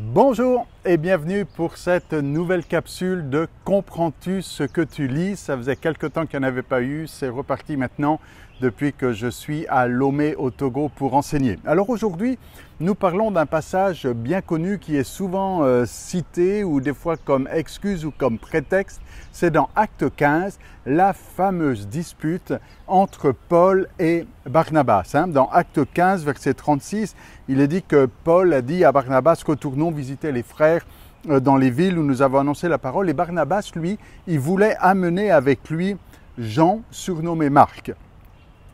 Bonjour et bienvenue pour cette nouvelle capsule de Comprends-tu ce que tu lis? Ça faisait quelque temps qu'il n'y en avait pas eu, c'est reparti maintenant depuis que je suis à Lomé au Togo pour enseigner. Alors aujourd'hui, nous parlons d'un passage bien connu qui est souvent cité ou des fois comme excuse ou comme prétexte. C'est dans Acte 15, la fameuse dispute entre Paul et Barnabas. Dans Acte 15, verset 36, il est dit que Paul a dit à Barnabas « Retournons visiter les frères dans les villes où nous avons annoncé la parole ». Et Barnabas, lui, il voulait amener avec lui Jean, surnommé Marc.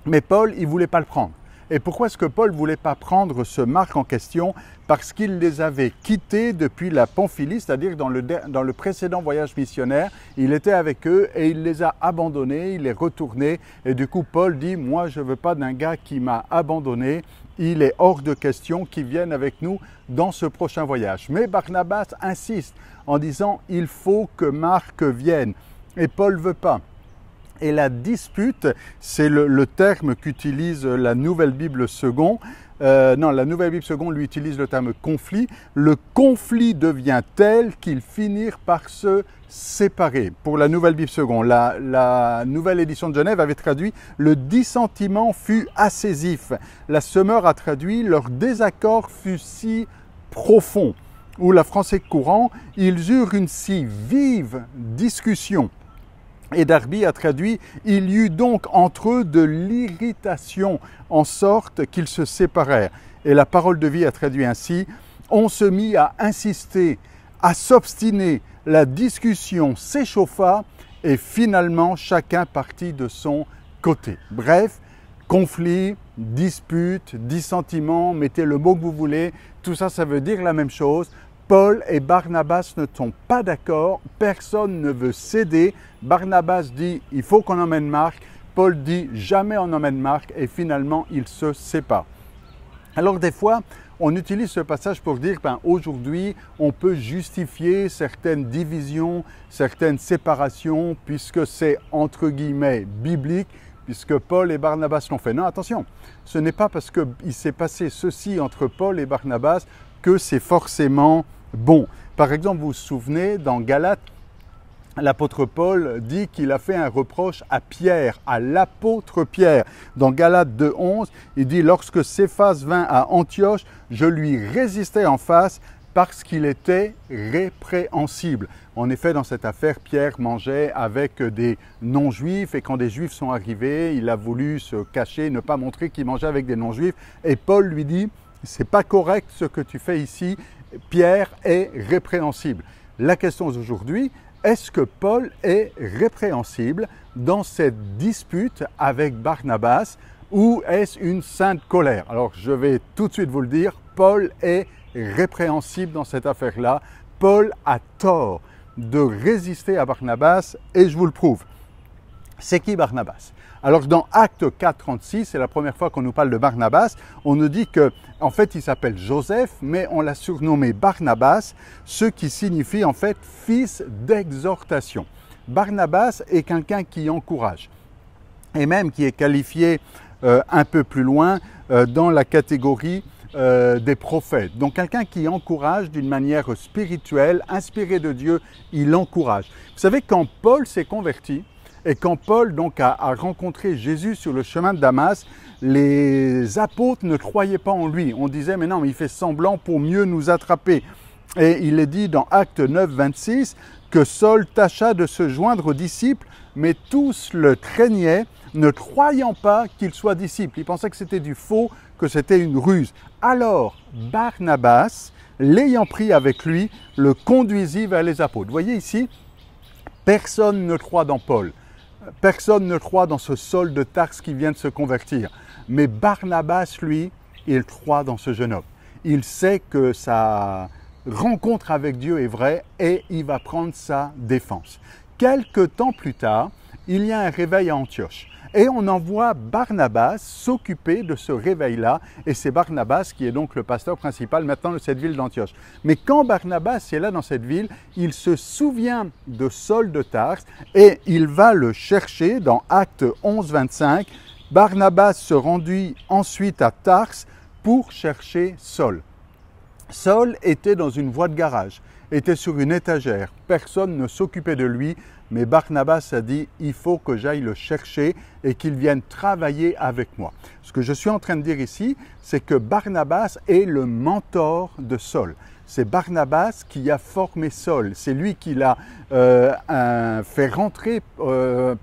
Mais Paul, il ne voulait pas le prendre. Et pourquoi est-ce que Paul ne voulait pas prendre ce Marc en question? Parce qu'il les avait quittés depuis la Pamphylie, c'est-à-dire dans le précédent voyage missionnaire. Il était avec eux et il les a abandonnés, il est retourné. Et du coup, Paul dit, moi, je ne veux pas d'un gars qui m'a abandonné. Il est hors de question qu'il vienne avec nous dans ce prochain voyage. Mais Barnabas insiste en disant, il faut que Marc vienne. Et Paul ne veut pas. Et la dispute, c'est le terme qu'utilise la Nouvelle Bible Second. La Nouvelle Bible Second lui utilise le terme conflit. Le conflit devient tel qu'ils finirent par se séparer. Pour la Nouvelle Bible Second, la Nouvelle Édition de Genève avait traduit « Le dissentiment fut ascésif ». La Semeur a traduit « Leur désaccord fut si profond ». Ou la Français courant « Ils eurent une si vive discussion ». Et Darby a traduit « Il y eut donc entre eux de l'irritation, en sorte qu'ils se séparèrent ». Et la Parole de vie a traduit ainsi « On se mit à insister, à s'obstiner, la discussion s'échauffa et finalement chacun partit de son côté ». Bref, conflit, dispute, dissentiment, mettez le mot que vous voulez, tout ça, ça veut dire la même chose. Paul et Barnabas ne sont pas d'accord, personne ne veut céder. Barnabas dit « il faut qu'on emmène Marc », Paul dit « jamais on emmène Marc » et finalement ils se séparent. Alors des fois, on utilise ce passage pour dire aujourd'hui on peut justifier certaines divisions, certaines séparations puisque c'est entre guillemets biblique, puisque Paul et Barnabas l'ont fait. Non, attention, ce n'est pas parce qu'il s'est passé ceci entre Paul et Barnabas que c'est forcément bon. Par exemple, vous vous souvenez, dans Galates, l'apôtre Paul dit qu'il a fait un reproche à Pierre, à l'apôtre Pierre. Dans Galates 2,11, il dit « Lorsque Céphas vint à Antioche, je lui résistais en face parce qu'il était répréhensible. » En effet, dans cette affaire, Pierre mangeait avec des non-juifs et quand des juifs sont arrivés, il a voulu se cacher, ne pas montrer qu'il mangeait avec des non-juifs. Et Paul lui dit « C'est pas correct ce que tu fais ici, Pierre est répréhensible. » La question aujourd'hui, est-ce que Paul est répréhensible dans cette dispute avec Barnabas ou est-ce une sainte colère? Alors je vais tout de suite vous le dire, Paul est répréhensible dans cette affaire-là. Paul a tort de résister à Barnabas et je vous le prouve. C'est qui Barnabas? Alors dans Acte 4, 36, c'est la première fois qu'on nous parle de Barnabas, on nous dit qu'en fait il s'appelle Joseph, mais on l'a surnommé Barnabas, ce qui signifie en fait fils d'exhortation. Barnabas est quelqu'un qui encourage, et même qui est qualifié un peu plus loin dans la catégorie des prophètes. Donc quelqu'un qui encourage d'une manière spirituelle, inspiré de Dieu, il encourage. Vous savez, quand Paul s'est converti, et quand Paul donc, a rencontré Jésus sur le chemin de Damas, les apôtres ne croyaient pas en lui. On disait, mais non, mais il fait semblant pour mieux nous attraper. Et il est dit dans Acte 9, 26, que Saul tâcha de se joindre aux disciples, mais tous le craignaient, ne croyant pas qu'il soit disciple. Ils pensaient que c'était du faux, que c'était une ruse. Alors, Barnabas, l'ayant pris avec lui, le conduisit vers les apôtres. Vous voyez ici, personne ne croit dans Paul. Personne ne croit dans ce Saul de Tarse qui vient de se convertir. Mais Barnabas, lui, il croit dans ce jeune homme. Il sait que sa rencontre avec Dieu est vraie et il va prendre sa défense. Quelque temps plus tard, il y a un réveil à Antioche. Et on envoie Barnabas s'occuper de ce réveil-là. Et c'est Barnabas qui est donc le pasteur principal maintenant de cette ville d'Antioche. Mais quand Barnabas est là dans cette ville, il se souvient de Saul de Tarse et il va le chercher dans Acte 11, 25. Barnabas se rendit ensuite à Tarse pour chercher Saul. Saul était dans une voie de garage, était sur une étagère, personne ne s'occupait de lui, mais Barnabas a dit « il faut que j'aille le chercher et qu'il vienne travailler avec moi ». Ce que je suis en train de dire ici, c'est que Barnabas est le mentor de Saul. C'est Barnabas qui a formé Saul, c'est lui qui l'a fait rentrer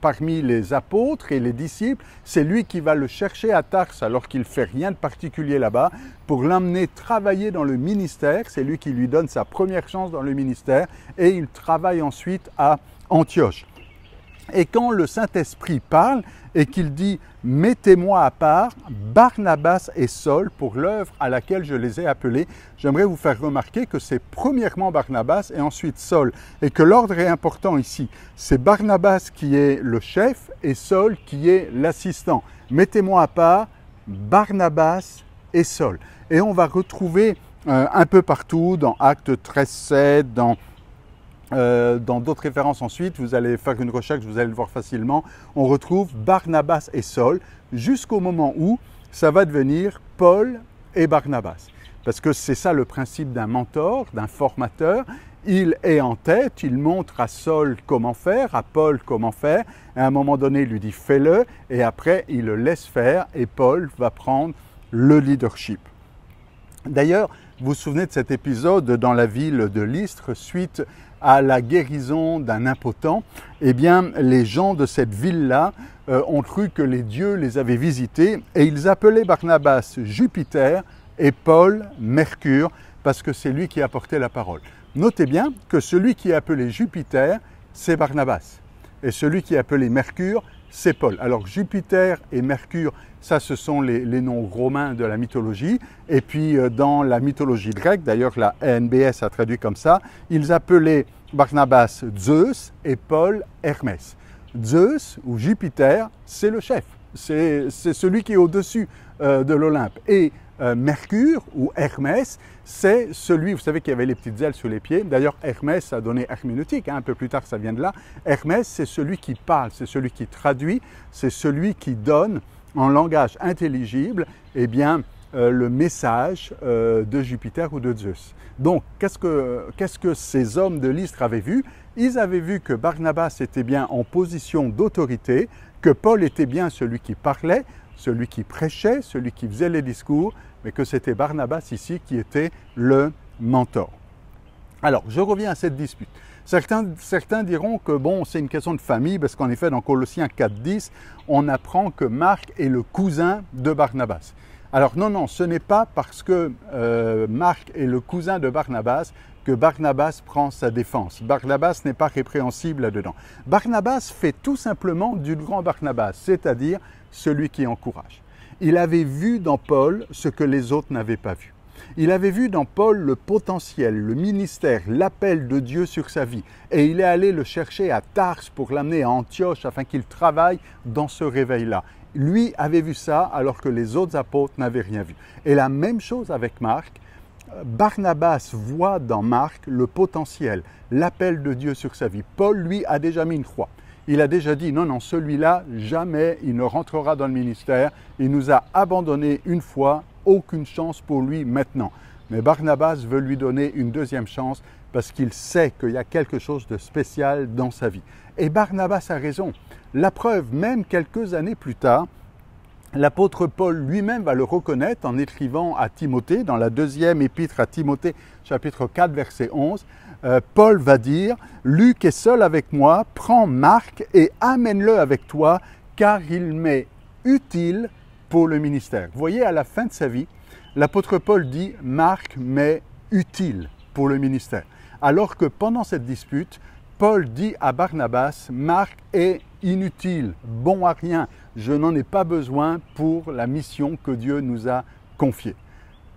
parmi les apôtres et les disciples, c'est lui qui va le chercher à Tars alors qu'il ne fait rien de particulier là-bas, pour l'emmener travailler dans le ministère, c'est lui qui lui donne sa première chance dans le ministère et il travaille ensuite à Antioche. Et quand le Saint-Esprit parle et qu'il dit « mettez-moi à part Barnabas et Saul pour l'œuvre à laquelle je les ai appelés », j'aimerais vous faire remarquer que c'est premièrement Barnabas et ensuite Saul. Et que l'ordre est important ici. C'est Barnabas qui est le chef et Saul qui est l'assistant. Mettez-moi à part Barnabas et Saul. Et on va retrouver un peu partout dans Actes 13-7, dans d'autres références ensuite, vous allez faire une recherche, vous allez le voir facilement, on retrouve Barnabas et Saul jusqu'au moment où ça va devenir Paul et Barnabas. Parce que c'est ça le principe d'un mentor, d'un formateur. Il est en tête, il montre à Saul comment faire, à Paul comment faire, et à un moment donné il lui dit fais-le, et après il le laisse faire et Paul va prendre le leadership. D'ailleurs, vous vous souvenez de cet épisode dans la ville de Lystre suite à la guérison d'un impotent? Eh bien, les gens de cette ville-là ont cru que les dieux les avaient visités et ils appelaient Barnabas Jupiter et Paul Mercure parce que c'est lui qui apportait la parole. Notez bien que celui qui est appelé Jupiter, c'est Barnabas et celui qui est appelé Mercure, c'est Paul. Alors Jupiter et Mercure, ça ce sont les noms romains de la mythologie. Et puis dans la mythologie grecque, d'ailleurs la NBS a traduit comme ça, ils appelaient Barnabas Zeus et Paul Hermès. Zeus ou Jupiter, c'est le chef, c'est celui qui est au-dessus de l'Olympe. Et Mercure ou Hermès, c'est celui, vous savez, qui avait les petites ailes sur les pieds. D'ailleurs, Hermès a donné herméneutique, un peu plus tard ça vient de là. Hermès, c'est celui qui parle, c'est celui qui traduit, c'est celui qui donne en langage intelligible le message de Jupiter ou de Zeus. Donc, qu'est-ce que ces hommes de Lystre avaient vu? Ils avaient vu que Barnabas était bien en position d'autorité, que Paul était bien celui qui parlait, celui qui prêchait, celui qui faisait les discours, mais que c'était Barnabas ici qui était le mentor. Alors, je reviens à cette dispute. Certains diront que bon, c'est une question de famille, parce qu'en effet, dans Colossiens 4.10, on apprend que Marc est le cousin de Barnabas. Alors non, ce n'est pas parce que Marc est le cousin de Barnabas que Barnabas prend sa défense. Barnabas n'est pas répréhensible là-dedans. Barnabas fait tout simplement du grand Barnabas, c'est-à-dire celui qui encourage. Il avait vu dans Paul ce que les autres n'avaient pas vu. Il avait vu dans Paul le potentiel, le ministère, l'appel de Dieu sur sa vie. Et il est allé le chercher à Tars pour l'amener à Antioche afin qu'il travaille dans ce réveil-là. Lui avait vu ça alors que les autres apôtres n'avaient rien vu. Et la même chose avec Marc. Barnabas voit dans Marc le potentiel, l'appel de Dieu sur sa vie. Paul, lui, a déjà mis une croix. Il a déjà dit, non, celui-là, jamais il ne rentrera dans le ministère. Il nous a abandonnés une fois, aucune chance pour lui maintenant. Mais Barnabas veut lui donner une deuxième chance parce qu'il sait qu'il y a quelque chose de spécial dans sa vie. Et Barnabas a raison. La preuve, même quelques années plus tard, l'apôtre Paul lui-même va le reconnaître en écrivant à Timothée, dans la deuxième épître à Timothée, chapitre 4, verset 11, Paul va dire « Luc est seul avec moi, prends Marc et amène-le avec toi, car il m'est utile pour le ministère. » Vous voyez, à la fin de sa vie, l'apôtre Paul dit « Marc m'est utile pour le ministère ». Alors que pendant cette dispute, Paul dit à Barnabas « Marc est inutile, bon à rien, je n'en ai pas besoin pour la mission que Dieu nous a confiée. »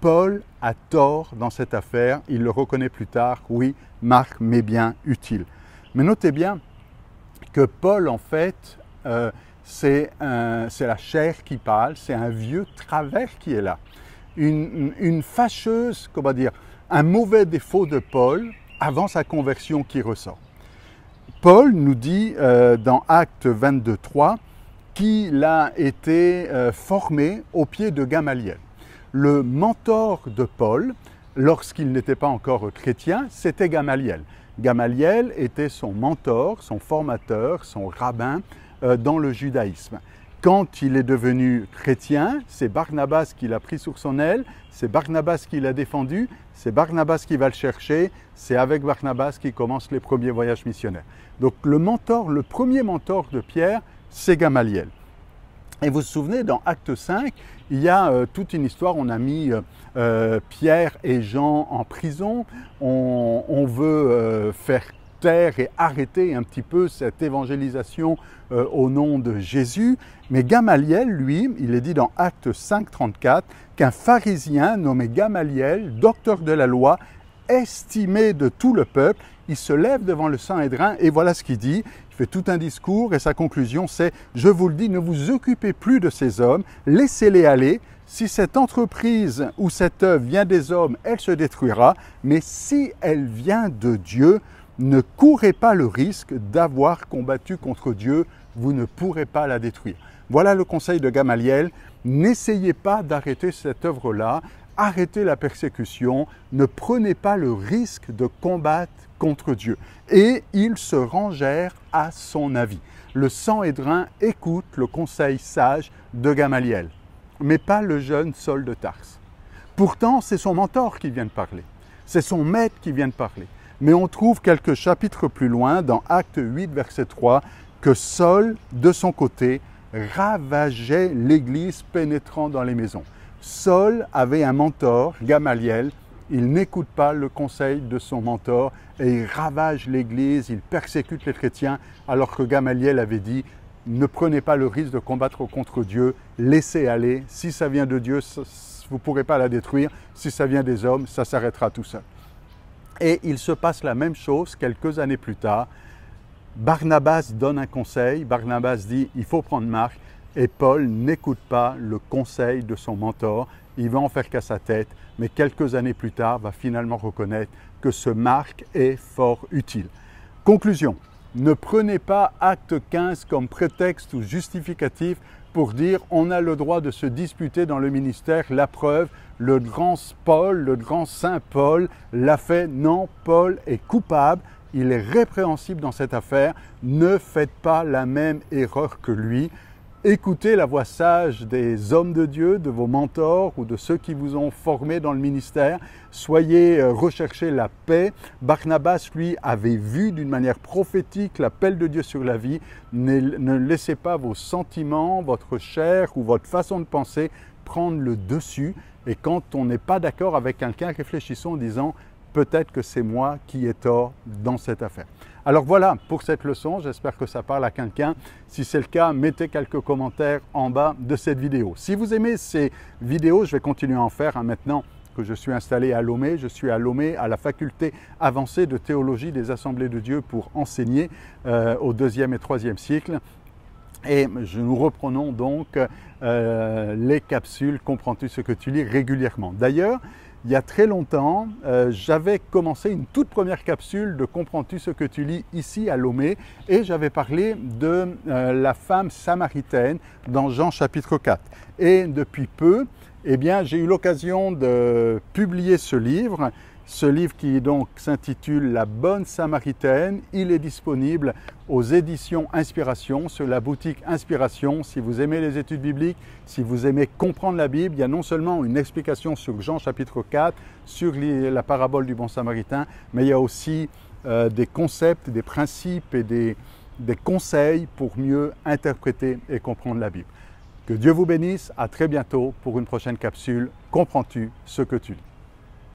Paul a tort dans cette affaire, il le reconnaît plus tard, oui, Marc m'est bien utile. Mais notez bien que Paul, en fait, c'est la chair qui parle, c'est un vieux travers qui est là. Une fâcheuse, comment dire, un mauvais défaut de Paul avant sa conversion qui ressort. Paul nous dit dans Actes 22.3 qu'il a été formé au pied de Gamaliel. Le mentor de Paul lorsqu'il n'était pas encore chrétien, c'était Gamaliel. Gamaliel était son mentor, son formateur, son rabbin dans le judaïsme. Quand il est devenu chrétien, c'est Barnabas qui l'a pris sur son aile, c'est Barnabas qui l'a défendu, c'est Barnabas qui va le chercher, c'est avec Barnabas qu'il commence les premiers voyages missionnaires. Donc le premier mentor de Pierre, c'est Gamaliel. Et vous vous souvenez, dans Acte 5, il y a toute une histoire, on a mis Pierre et Jean en prison, on veut faire taire et arrêter un petit peu cette évangélisation au nom de Jésus. Mais Gamaliel, lui, il est dit dans Acte 5, 34, qu'un pharisien nommé Gamaliel, docteur de la loi, estimé de tout le peuple, il se lève devant le Sanhédrin et voilà ce qu'il dit. Il fait tout un discours et sa conclusion c'est « Je vous le dis, ne vous occupez plus de ces hommes, laissez-les aller. Si cette entreprise ou cette œuvre vient des hommes, elle se détruira. Mais si elle vient de Dieu, ne courez pas le risque d'avoir combattu contre Dieu, vous ne pourrez pas la détruire. » Voilà le conseil de Gamaliel. N'essayez pas d'arrêter cette œuvre-là. Arrêtez la persécution, ne prenez pas le risque de combattre contre Dieu. Et ils se rangèrent à son avis. Le Sanhédrin écoute le conseil sage de Gamaliel, mais pas le jeune Saul de Tarse. Pourtant, c'est son mentor qui vient de parler, c'est son maître qui vient de parler. Mais on trouve quelques chapitres plus loin, dans Acte 8, verset 3, que Saul, de son côté, ravageait l'Église pénétrant dans les maisons. Saul avait un mentor, Gamaliel, il n'écoute pas le conseil de son mentor et il ravage l'Église, il persécute les chrétiens, alors que Gamaliel avait dit « Ne prenez pas le risque de combattre contre Dieu, laissez aller, si ça vient de Dieu, vous ne pourrez pas la détruire, si ça vient des hommes, ça s'arrêtera tout seul. » Et il se passe la même chose quelques années plus tard. Barnabas donne un conseil, Barnabas dit « Il faut prendre Marc ». Et Paul n'écoute pas le conseil de son mentor, il va en faire qu'à sa tête, mais quelques années plus tard va finalement reconnaître que ce Marc est fort utile. Conclusion, ne prenez pas Acte 15 comme prétexte ou justificatif pour dire on a le droit de se disputer dans le ministère, la preuve, le grand Paul, le grand Saint Paul l'a fait. Non, Paul est coupable, il est répréhensible dans cette affaire, ne faites pas la même erreur que lui. Écoutez la voix sage des hommes de Dieu, de vos mentors ou de ceux qui vous ont formé dans le ministère. Recherchez la paix. Barnabas, lui, avait vu d'une manière prophétique l'appel de Dieu sur la vie. Ne laissez pas vos sentiments, votre chair ou votre façon de penser prendre le dessus. Et quand on n'est pas d'accord avec quelqu'un, réfléchissons en disant « peut-être que c'est moi qui ai tort dans cette affaire ». Alors voilà pour cette leçon, j'espère que ça parle à quelqu'un. Si c'est le cas, mettez quelques commentaires en bas de cette vidéo. Si vous aimez ces vidéos, je vais continuer à en faire maintenant que je suis installé à Lomé. Je suis à Lomé à la faculté avancée de théologie des Assemblées de Dieu pour enseigner au 2e et 3e siècle. Et nous reprenons donc les capsules « Comprends-tu ce que tu lis » régulièrement. D'ailleurs, il y a très longtemps, j'avais commencé une toute première capsule de « Comprends-tu ce que tu lis » ici à Lomé et j'avais parlé de la femme samaritaine dans Jean chapitre 4. Et depuis peu, eh bien, j'ai eu l'occasion de publier ce livre qui donc s'intitule « La bonne samaritaine ». Il est disponible aux éditions Inspiration, sur la boutique Inspiration. Si vous aimez les études bibliques, si vous aimez comprendre la Bible, il y a non seulement une explication sur Jean chapitre 4, sur la parabole du bon samaritain, mais il y a aussi des concepts, des principes et des conseils pour mieux interpréter et comprendre la Bible. Que Dieu vous bénisse, à très bientôt pour une prochaine capsule. Comprends-tu ce que tu lis ?